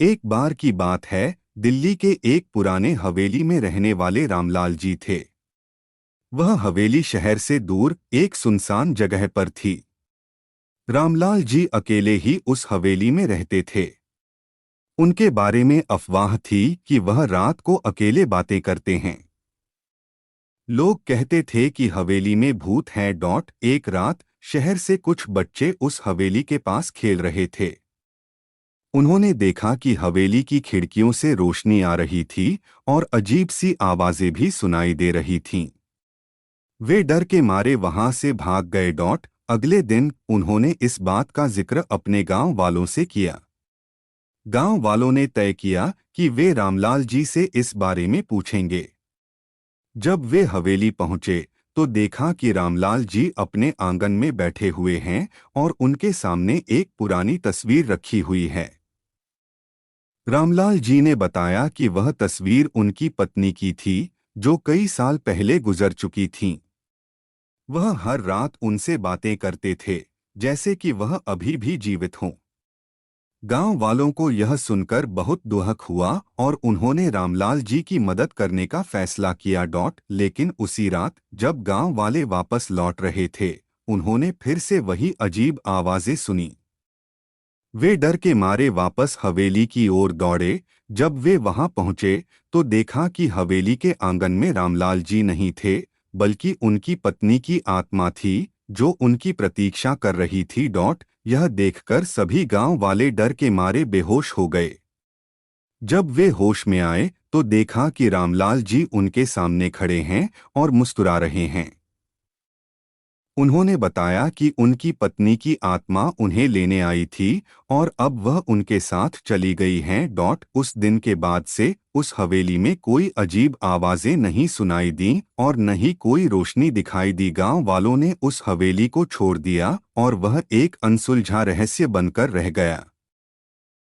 एक बार की बात है, दिल्ली के एक पुराने हवेली में रहने वाले रामलाल जी थे। वह हवेली शहर से दूर एक सुनसान जगह पर थी। रामलाल जी अकेले ही उस हवेली में रहते थे। उनके बारे में अफवाह थी कि वह रात को अकेले बातें करते हैं। लोग कहते थे कि हवेली में भूत हैं। एक रात शहर से कुछ बच्चे उस हवेली के पास खेल रहे थे। उन्होंने देखा कि हवेली की खिड़कियों से रोशनी आ रही थी और अजीब सी आवाजें भी सुनाई दे रही थीं। वे डर के मारे वहां से भाग गए। अगले दिन उन्होंने इस बात का जिक्र अपने गांव वालों से किया। गांव वालों ने तय किया कि वे रामलाल जी से इस बारे में पूछेंगे। जब वे हवेली पहुंचे तो देखा कि रामलाल जी अपने आंगन में बैठे हुए हैं और उनके सामने एक पुरानी तस्वीर रखी हुई है। रामलाल जी ने बताया कि वह तस्वीर उनकी पत्नी की थी, जो कई साल पहले गुजर चुकी थीं। वह हर रात उनसे बातें करते थे, जैसे कि वह अभी भी जीवित हों। गांव वालों को यह सुनकर बहुत दुख हुआ और उन्होंने रामलाल जी की मदद करने का फैसला किया। लेकिन उसी रात जब गांव वाले वापस लौट रहे थे, उन्होंने फिर से वही अजीब आवाजें सुनी। वे डर के मारे वापस हवेली की ओर दौड़े। जब वे वहां पहुंचे तो देखा कि हवेली के आंगन में रामलाल जी नहीं थे, बल्कि उनकी पत्नी की आत्मा थी, जो उनकी प्रतीक्षा कर रही थी। यह देखकर सभी गांव वाले डर के मारे बेहोश हो गए। जब वे होश में आए तो देखा कि रामलाल जी उनके सामने खड़े हैं और मुस्कुरा रहे हैं। उन्होंने बताया कि उनकी पत्नी की आत्मा उन्हें लेने आई थी और अब वह उनके साथ चली गई हैं। उस दिन के बाद से उस हवेली में कोई अजीब आवाजें नहीं सुनाई दीं और न ही कोई रोशनी दिखाई दी। गांव वालों ने उस हवेली को छोड़ दिया और वह एक अनसुलझा रहस्य बनकर रह गया।